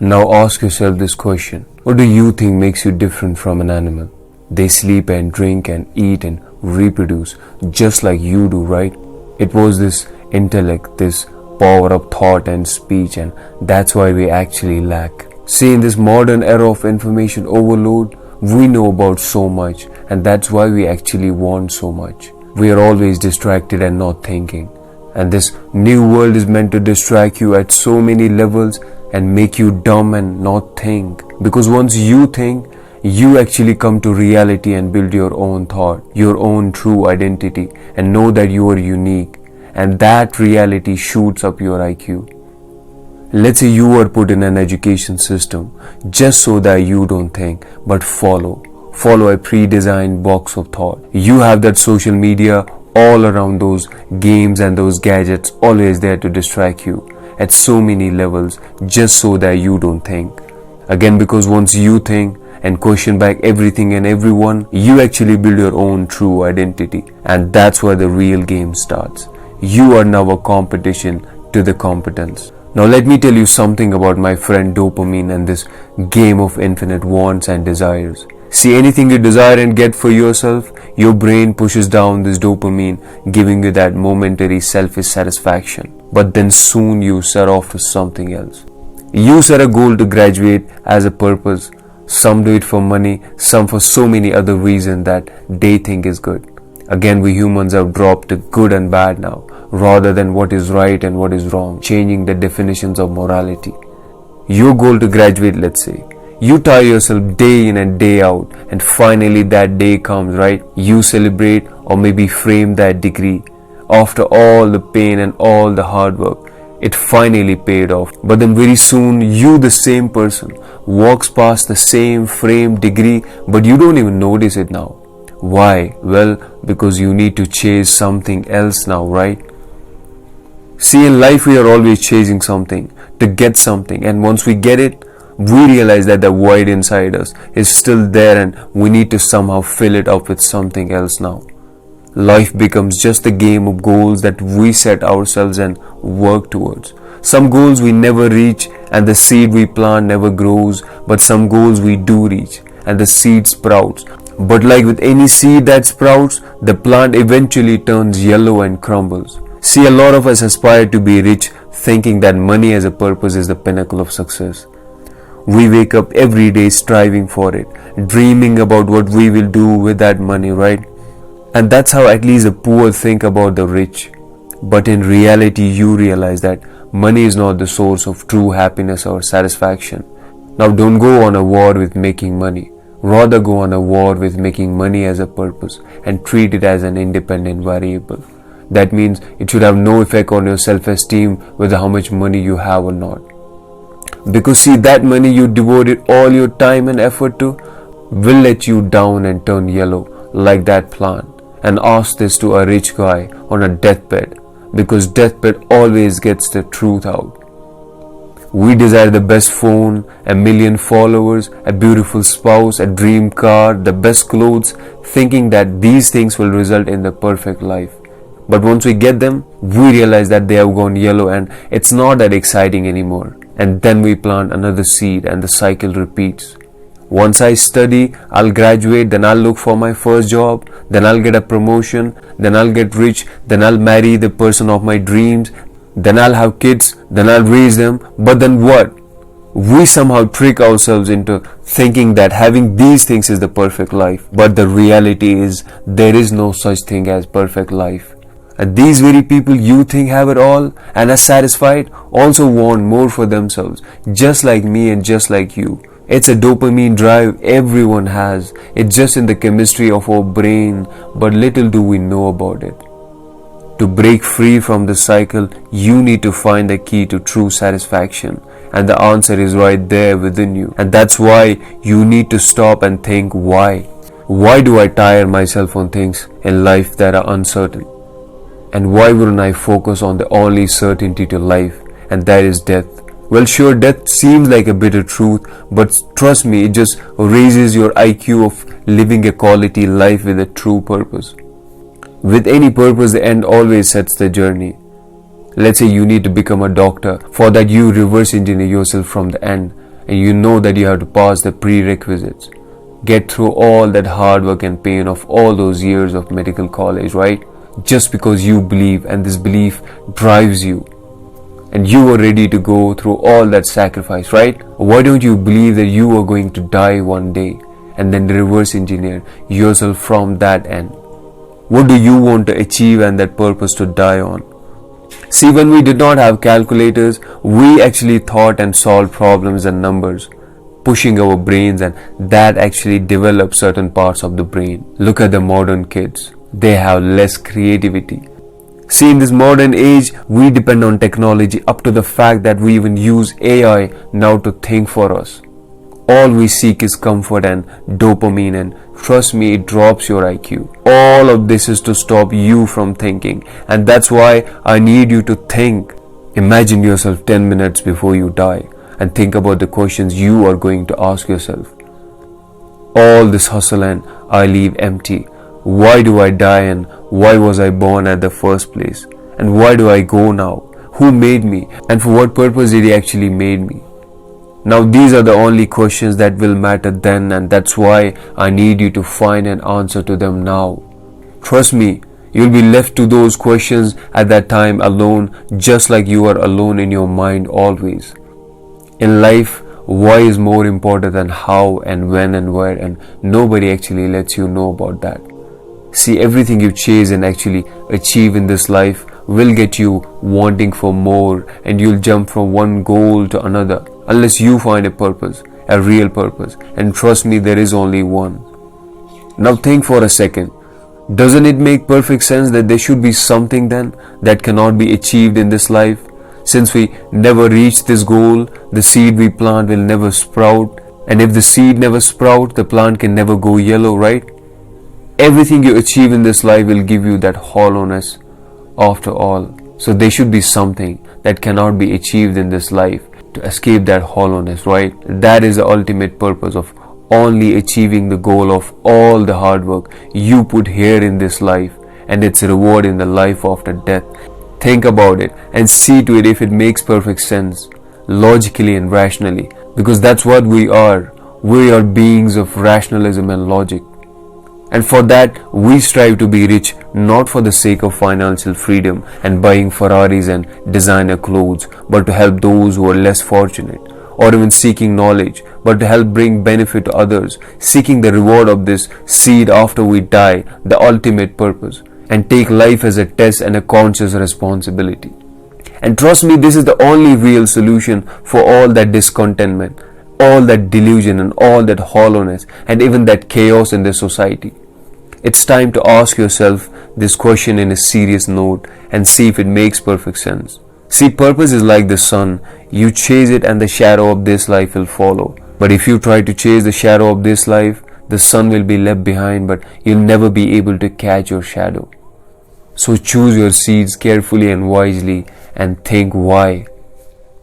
Now ask yourself this question. What do you think makes you different from an animal? They sleep and drink and eat and reproduce just like you do, right? It was this intellect, this power of thought and speech, and that's why we actually lack. See, in this modern era of information overload, we know about so much, and that's why we actually want so much. We are always distracted and not thinking. And this new world is meant to distract you at so many levels and make you dumb and not think. Because once you think, you actually come to reality and build your own thought, your own true identity, and know that you are unique. And that reality shoots up your IQ. Let's say you are put in an education system just so that you don't think, but follow a pre-designed box of thought. You have that social media all around, those games and those gadgets always there to distract you at so many levels just so that you don't think. Again, because once you think and question back everything and everyone, you actually build your own true identity, and that's where the real game starts. You are now a competition to the competence. Now let me tell you something about my friend dopamine and this game of infinite wants and desires. See, anything you desire and get for yourself, your brain pushes down this dopamine, giving you that momentary selfish satisfaction. But then soon you set off to something else. You set a goal to graduate as a purpose. Some do it for money, some for so many other reasons that they think is good. Again, we humans have dropped to good and bad now, rather than what is right and what is wrong, changing the definitions of morality. Your goal to graduate, let's say. You tire yourself day in and day out, and finally that day comes, right? You celebrate or maybe frame that degree. After all the pain and all the hard work, it finally paid off. But then very soon, you, the same person, walks past the same framed degree, but you don't even notice it now. Why? Well, because you need to chase something else now, right? See, in life we are always chasing something, to get something, and once we get it, we realize that the void inside us is still there and we need to somehow fill it up with something else now. Life becomes just a game of goals that we set ourselves and work towards. Some goals we never reach and the seed we plant never grows, but some goals we do reach and the seed sprouts. But like with any seed that sprouts, the plant eventually turns yellow and crumbles. See, a lot of us aspire to be rich, thinking that money as a purpose is the pinnacle of success. We wake up every day striving for it, dreaming about what we will do with that money, right? And that's how at least the poor think about the rich. But in reality, you realize that money is not the source of true happiness or satisfaction. Now don't go on a war with making money. Rather go on a war with making money as a purpose and treat it as an independent variable. That means it should have no effect on your self-esteem whether how much money you have or not. Because see, that money you devoted all your time and effort to will let you down and turn yellow like that plant. And ask this to a rich guy on a deathbed, because deathbed always gets the truth out. We desire the best phone, a million followers, a beautiful spouse, a dream car, the best clothes, thinking that these things will result in the perfect life. But once we get them, we realize that they have gone yellow and it's not that exciting anymore. And then we plant another seed and the cycle repeats. Once I study, I'll graduate, then I'll look for my first job, then I'll get a promotion, then I'll get rich, then I'll marry the person of my dreams, then I'll have kids, then I'll raise them. But then what? We somehow trick ourselves into thinking that having these things is the perfect life. But the reality is there is no such thing as perfect life. And these very people you think have it all and are satisfied also want more for themselves, just like me and just like you. It's a dopamine drive everyone has. It's just in the chemistry of our brain, but little do we know about it. To break free from the cycle, you need to find the key to true satisfaction. And the answer is right there within you. And that's why you need to stop and think why. Why do I tire myself on things in life that are uncertain? And why wouldn't I focus on the only certainty to life, and that is death? Well, sure, death seems like a bitter truth, but trust me, it just raises your IQ of living a quality life with a true purpose. With any purpose, the end always sets the journey. Let's say you need to become a doctor. For that, you reverse engineer yourself from the end. and you know that you have to pass the prerequisites. Get through all that hard work and pain of all those years of medical college, right? Just because you believe, and this belief drives you, and you are ready to go through all that sacrifice, right? Why don't you believe that you are going to die one day and then reverse engineer yourself from that end? What do you want to achieve and that purpose to die on? See, when we did not have calculators, we actually thought and solved problems and numbers, pushing our brains, and that actually developed certain parts of the brain. Look at the modern kids. They have less creativity. See, in this modern age, we depend on technology up to the fact that we even use AI now to think for us. All we seek is comfort and dopamine, and trust me, it drops your IQ. All of this is to stop you from thinking, and that's why I need you to think. Imagine yourself 10 minutes before you die and think about the questions you are going to ask yourself. All this hustle and I leave empty. Why do I die, and why was I born at the first place? And why do I go now? Who made me, and for what purpose did he actually made me? Now these are the only questions that will matter then, and that's why I need you to find an answer to them now. Trust me, you'll be left to those questions at that time alone, just like you are alone in your mind always. In life, why is more important than how and when and where, and nobody actually lets you know about that. See, everything you chase and actually achieve in this life will get you wanting for more, and you'll jump from one goal to another unless you find a purpose, a real purpose. And trust me, there is only one. Now think for a second. Doesn't it make perfect sense that there should be something then that cannot be achieved in this life? Since we never reach this goal, the seed we plant will never sprout, and if the seed never sprout, the plant can never go yellow, right? Everything you achieve in this life will give you that hollowness after all. So there should be something that cannot be achieved in this life to escape that hollowness, right? That is the ultimate purpose of only achieving the goal of all the hard work you put here in this life, and its reward in the life after death. Think about it and see to it if it makes perfect sense, logically and rationally, because that's what we are. We are beings of rationalism and logic. And for that, we strive to be rich, not for the sake of financial freedom and buying Ferraris and designer clothes, but to help those who are less fortunate, or even seeking knowledge, but to help bring benefit to others, seeking the reward of this seed after we die, the ultimate purpose, and take life as a test and a conscious responsibility. And trust me, this is the only real solution for all that discontentment, all that delusion, and all that hollowness, and even that chaos in this society. It's time to ask yourself this question in a serious note and see if it makes perfect sense. See, purpose is like the sun. You chase it and the shadow of this life will follow. But if you try to chase the shadow of this life, the sun will be left behind, but you'll never be able to catch your shadow. So choose your seeds carefully and wisely, and think why.